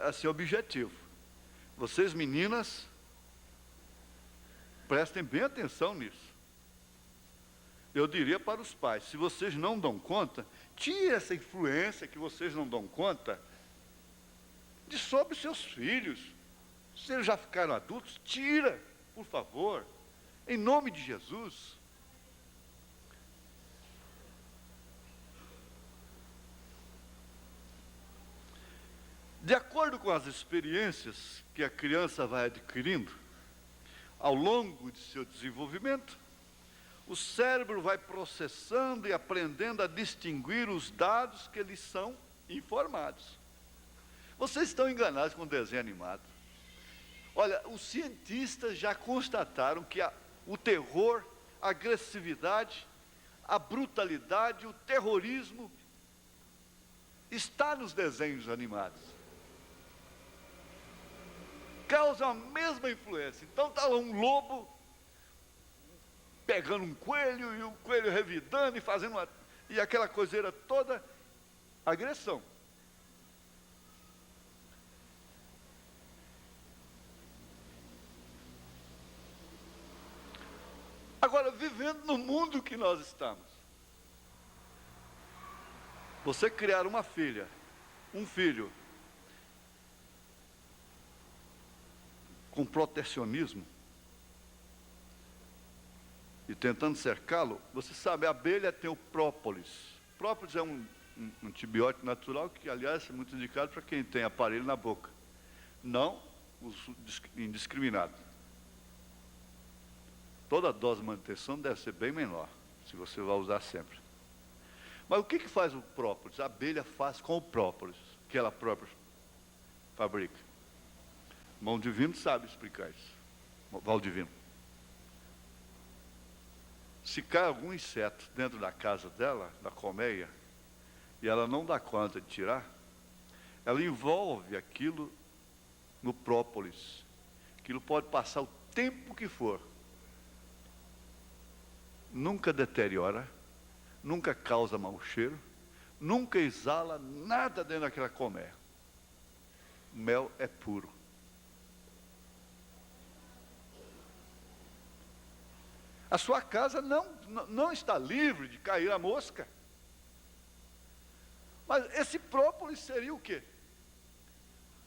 assim, objetivo. Vocês, meninas, prestem bem atenção nisso. Eu diria para os pais, se vocês não dão conta, tire essa influência que vocês não dão conta de sobre seus filhos. Se eles já ficaram adultos, tira, por favor, em nome de Jesus. De acordo com as experiências que a criança vai adquirindo, ao longo de seu desenvolvimento, o cérebro vai processando e aprendendo a distinguir os dados que lhes são informados. Vocês estão enganados com o desenho animado. Olha, os cientistas já constataram que o terror, a agressividade, a brutalidade, o terrorismo está nos desenhos animados. Causam a mesma influência. Então está lá um lobo pegando um coelho e o coelho revidando e fazendo e aquela coiseira toda, agressão. Agora, vivendo no mundo que nós estamos, você criar uma filha, um filho, com protecionismo, e tentando cercá-lo, você sabe, a abelha tem o própolis. Própolis é um antibiótico natural que, aliás, é muito indicado para quem tem aparelho na boca. Não uso indiscriminado. Toda dose de manutenção deve ser bem menor, se você vai usar sempre. Mas o que faz o própolis? A abelha faz com o própolis, que ela própria fabrica. Mão Divino sabe explicar isso. Valdivino. Se cai algum inseto dentro da casa dela, da colmeia, e ela não dá conta de tirar, ela envolve aquilo no própolis. Aquilo pode passar o tempo que for. Nunca deteriora, nunca causa mau cheiro, nunca exala nada dentro daquela colmeia. O mel é puro. A sua casa não está livre de cair a mosca. Mas esse própolis seria o quê?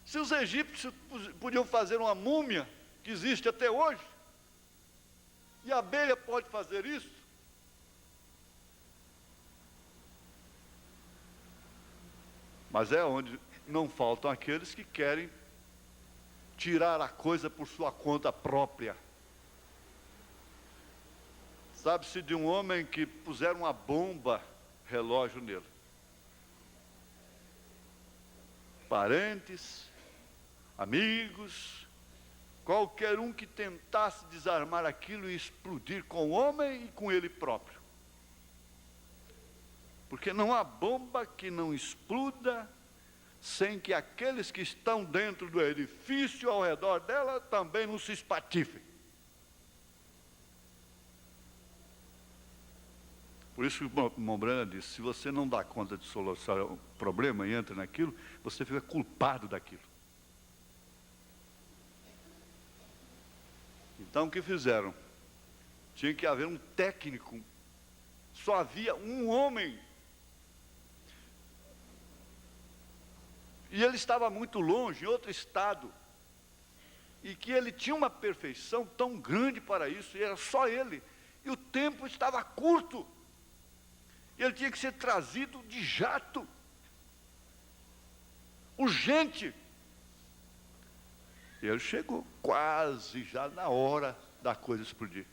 Se os egípcios podiam fazer uma múmia, que existe até hoje, e a abelha pode fazer isso, mas é onde não faltam aqueles que querem tirar a coisa por sua conta própria. Sabe-se de um homem que puseram uma bomba relógio nele. Parentes, amigos, qualquer um que tentasse desarmar aquilo e explodir com o homem e com ele próprio. Porque não há bomba que não exploda sem que aqueles que estão dentro do edifício ao redor dela também não se espatifem. Por isso que o Mombrana disse, se você não dá conta de solucionar o problema e entra naquilo, você fica culpado daquilo. Então o que fizeram? Tinha que haver um técnico. Só havia um homem. E ele estava muito longe, em outro estado. E que ele tinha uma perfeição tão grande para isso, e era só ele. E o tempo estava curto. E ele tinha que ser trazido de jato. Urgente. E ele chegou quase já na hora da coisa explodir.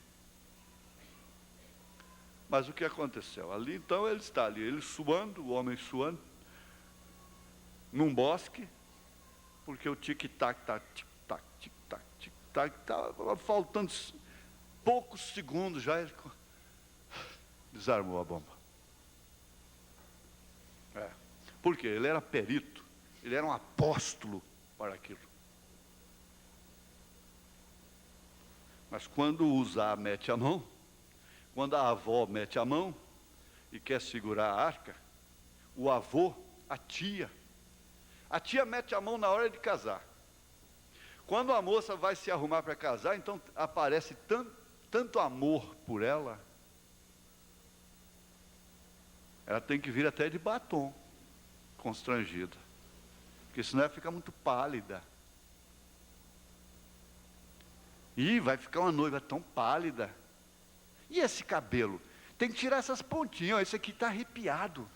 Mas o que aconteceu? Ali então ele está ali, ele suando, o homem suando, num bosque, porque o tic-tac, tic-tac, tic-tac, tic-tac, estava faltando poucos segundos já, ele desarmou a bomba. Por quê? Ele era perito, ele era um apóstolo para aquilo. Mas quando o Uzá mete a mão, quando a avó mete a mão e quer segurar a arca, o avô, a tia mete a mão na hora de casar. Quando a moça vai se arrumar para casar, então aparece tanto amor por ela, ela tem que vir até de batom, constrangida, porque senão ela fica muito pálida. E vai ficar uma noiva tão pálida. E esse cabelo? Tem que tirar essas pontinhas, ó, esse aqui está arrepiado.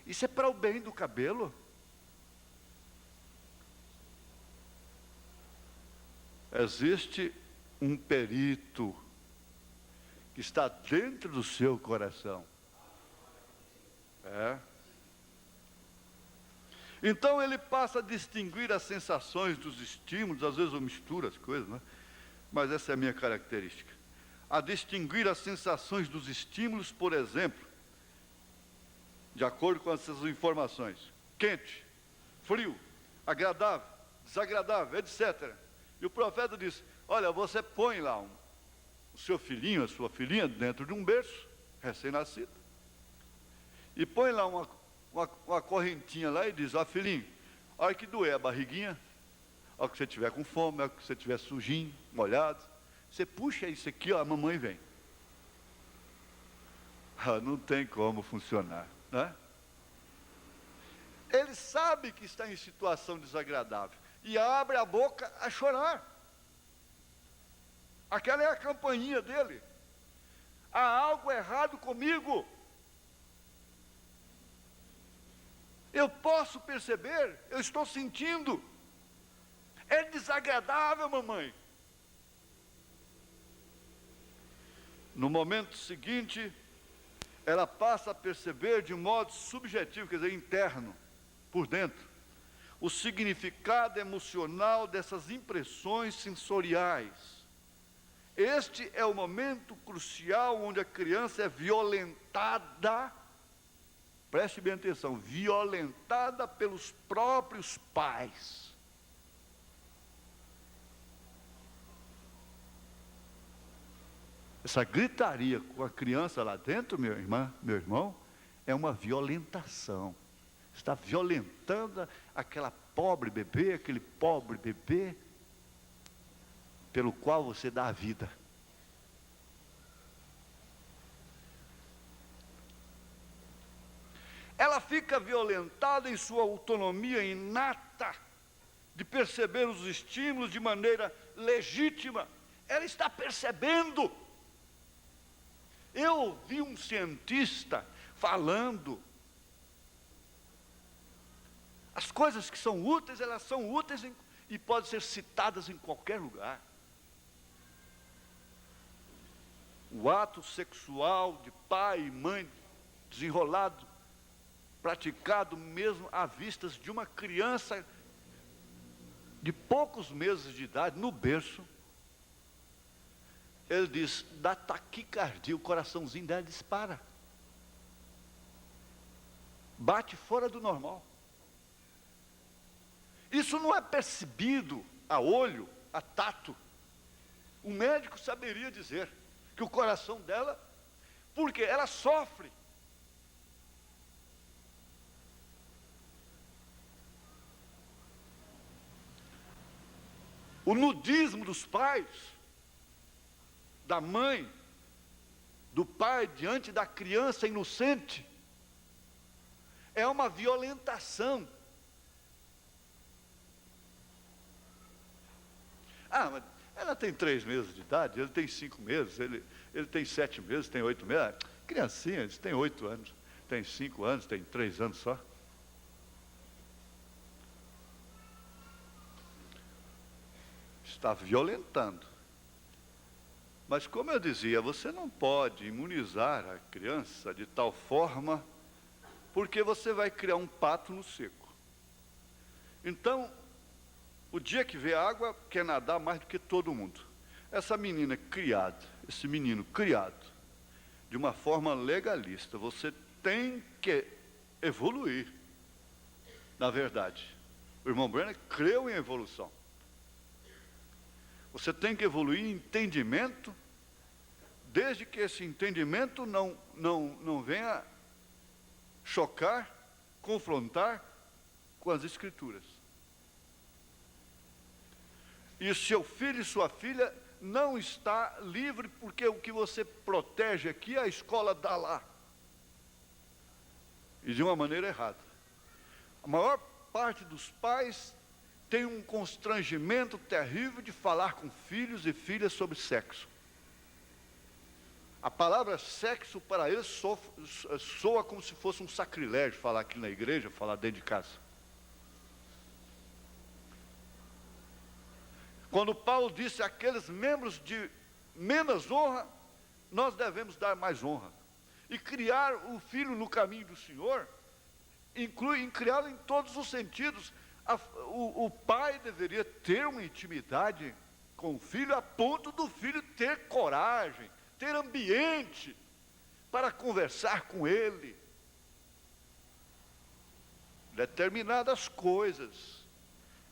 Isso é para o bem do cabelo? Existe um perito que está dentro do seu coração. Então ele passa a distinguir as sensações dos estímulos, às vezes eu misturo as coisas, né? Mas essa é a minha característica. A distinguir as sensações dos estímulos, por exemplo, de acordo com essas informações: quente, frio, agradável, desagradável, etc. E o profeta diz: olha, você põe lá o seu filhinho, a sua filhinha dentro de um berço, recém-nascido, e põe lá uma correntinha lá e diz: ó filhinho, a hora que doer a barriguinha, a hora que você estiver com fome, a hora que você estiver sujinho, molhado, você puxa isso aqui, ó, a mamãe vem. Não tem como funcionar, né? Ele sabe que está em situação desagradável e abre a boca a chorar. Aquela é a campainha dele. Há algo errado comigo. Eu posso perceber, eu estou sentindo. É desagradável, mamãe. No momento seguinte, ela passa a perceber de modo subjetivo, quer dizer, interno, por dentro, o significado emocional dessas impressões sensoriais. Este é o momento crucial onde a criança é violentada, preste bem atenção, violentada pelos próprios pais. Essa gritaria com a criança lá dentro, meu irmão, é uma violentação. Está violentando aquela pobre bebê, aquele pobre bebê, pelo qual você dá a vida. Ela fica violentada em sua autonomia inata, de perceber os estímulos de maneira legítima. Ela está percebendo. Eu ouvi um cientista falando, as coisas que são úteis, elas são úteis e podem ser citadas em qualquer lugar. O ato sexual de pai e mãe desenrolado, praticado mesmo à vistas de uma criança de poucos meses de idade, no berço, ele diz, dá taquicardia, o coraçãozinho dela dispara. Bate fora do normal. Isso não é percebido a olho, a tato. O médico saberia dizer que o coração dela, porque ela sofre. O nudismo dos pais, da mãe, do pai diante da criança inocente, é uma violentação. Mas ela tem 3 meses de idade, ele tem 5 meses, ele tem 7 meses, tem 8 meses. Criancinha, eles têm 8 anos, tem 5 anos, tem 3 anos só. Está violentando. Mas como eu dizia, você não pode imunizar a criança de tal forma, porque você vai criar um pato no seco. Então, o dia que vê água, quer nadar mais do que todo mundo. Essa menina criada, esse menino criado, de uma forma legalista, você tem que evoluir. Na verdade, o irmão Brenner creu em evolução. Você tem que evoluir em entendimento, desde que esse entendimento não venha chocar, confrontar com as Escrituras. E seu filho e sua filha não está livre, porque o que você protege aqui, a escola dá lá. E de uma maneira errada. A maior parte dos pais tem um constrangimento terrível de falar com filhos e filhas sobre sexo. A palavra sexo para eles soa como se fosse um sacrilégio falar aqui na igreja, falar dentro de casa. Quando Paulo disse àqueles membros de menos honra, nós devemos dar mais honra. E criar o filho no caminho do Senhor, inclui em criá-lo em todos os sentidos. O pai deveria ter uma intimidade com o filho, a ponto do filho ter coragem, ter ambiente para conversar com ele. Determinadas coisas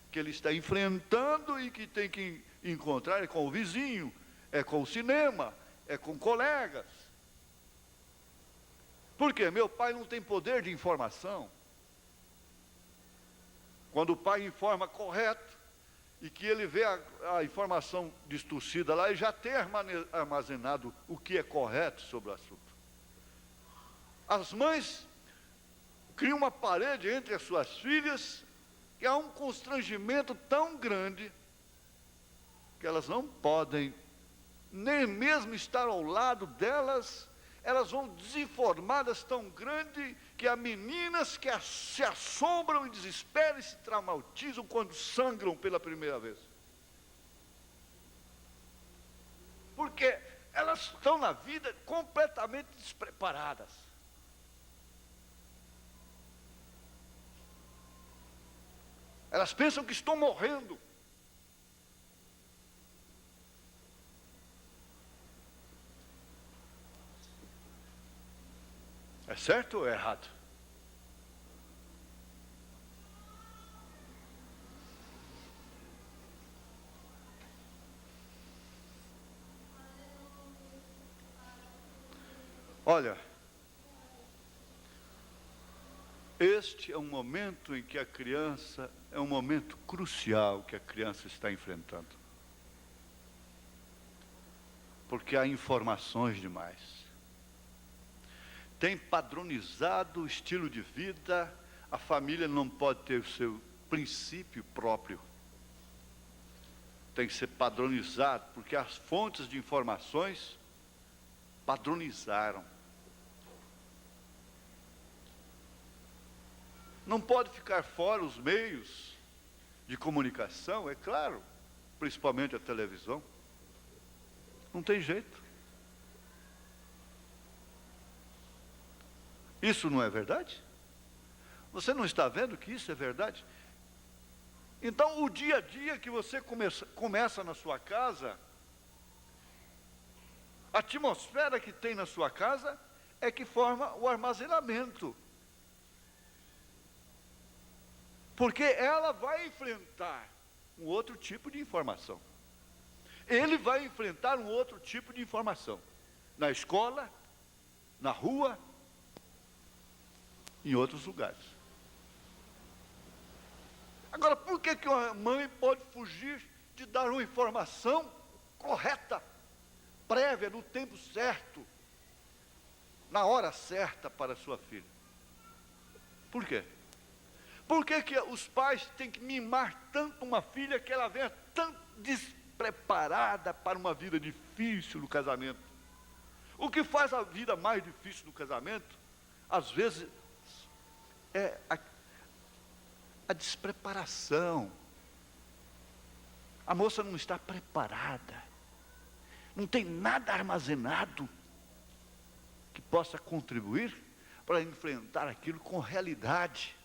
que ele está enfrentando e que tem que encontrar é com o vizinho, é com o cinema, é com colegas. Por quê? Meu pai não tem poder de informação. Quando o pai informa correto, e que ele vê a informação distorcida lá, e já tem armazenado o que é correto sobre o assunto. As mães criam uma parede entre as suas filhas, que há um constrangimento tão grande, que elas não podem nem mesmo estar ao lado delas. Elas vão desinformadas tão grande que há meninas que se assombram e desesperam e se traumatizam quando sangram pela primeira vez. Porque elas estão na vida completamente despreparadas. Elas pensam que estão morrendo. É certo ou é errado? Olha, este é um momento em que a criança, é um momento crucial que a criança está enfrentando. Porque há informações demais. Tem padronizado o estilo de vida, a família não pode ter o seu princípio próprio. Tem que ser padronizado, porque as fontes de informações padronizaram. Não pode ficar fora os meios de comunicação, é claro, principalmente a televisão. Não tem jeito. Isso não é verdade? Você não está vendo que isso é verdade? Então, o dia a dia que você começa na sua casa, a atmosfera que tem na sua casa é que forma o armazenamento. Porque ela vai enfrentar um outro tipo de informação. Ele vai enfrentar um outro tipo de informação. Na escola, na rua, em outros lugares. Agora, por que uma mãe pode fugir de dar uma informação correta, prévia, no tempo certo, na hora certa para a sua filha? Por quê? Por que os pais têm que mimar tanto uma filha que ela venha tão despreparada para uma vida difícil no casamento? O que faz a vida mais difícil no casamento, às vezes, é a despreparação. A moça não está preparada, não tem nada armazenado que possa contribuir para enfrentar aquilo com realidade.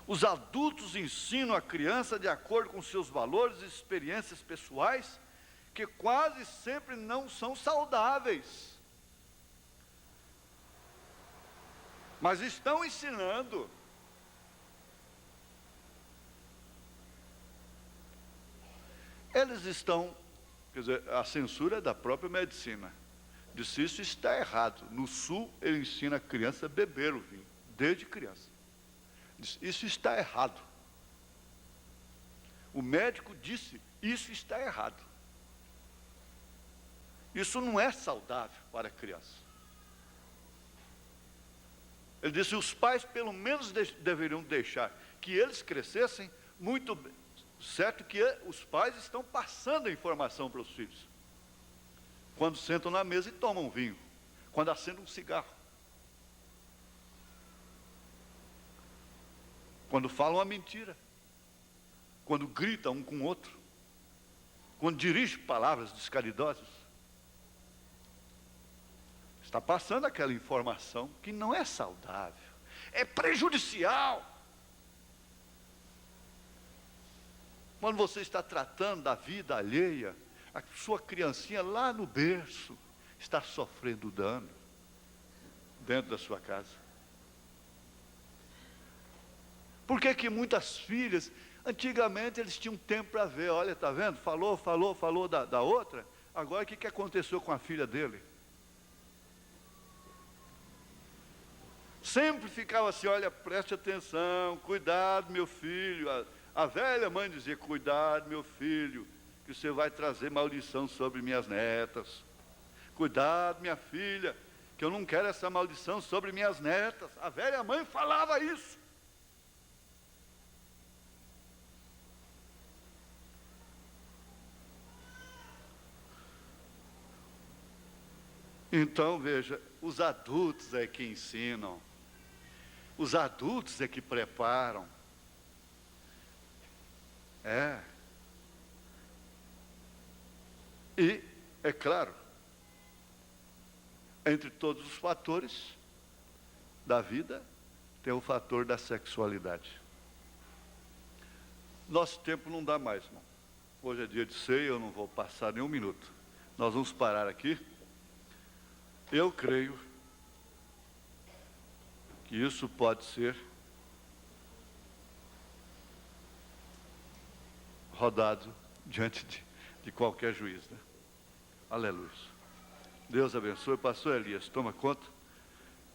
Os adultos ensinam a criança de acordo com seus valores e experiências pessoais, que quase sempre não são saudáveis. Mas estão ensinando. Eles estão, quer dizer, a censura é da própria medicina. Diz isso está errado. No sul, ele ensina a criança a beber o vinho, desde criança. Diz, isso está errado. O médico disse, isso está errado. Isso não é saudável para a criança. Ele disse, os pais pelo menos deveriam deixar que eles crescessem muito bem. Certo que os pais estão passando a informação para os filhos. Quando sentam na mesa e tomam vinho. Quando acendem um cigarro. Quando falam a mentira. Quando gritam um com o outro. Quando dirigem palavras descaridosas. Está passando aquela informação que não é saudável. É prejudicial. Quando você está tratando da vida alheia, a sua criancinha lá no berço está sofrendo dano dentro da sua casa. Por que muitas filhas, antigamente eles tinham tempo para ver, olha, está vendo? Falou da outra, agora o que aconteceu com a filha dele? Sempre ficava assim, olha, preste atenção, cuidado meu filho. A velha mãe dizia, cuidado meu filho, que você vai trazer maldição sobre minhas netas. Cuidado minha filha, que eu não quero essa maldição sobre minhas netas. A velha mãe falava isso. Então veja, os adultos é que ensinam. Os adultos é que preparam. E, é claro, entre todos os fatores da vida, tem o fator da sexualidade. Nosso tempo não dá mais, irmão. Hoje é dia de ceia, eu não vou passar nenhum minuto. Nós vamos parar aqui. Eu creio que isso pode ser rodado diante de qualquer juiz, né? Aleluia. Deus abençoe. Pastor Elias, toma conta.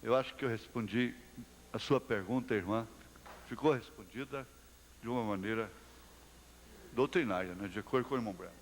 Eu acho que eu respondi a sua pergunta, irmã. Ficou respondida de uma maneira doutrinária, né? De acordo com o irmão Branco.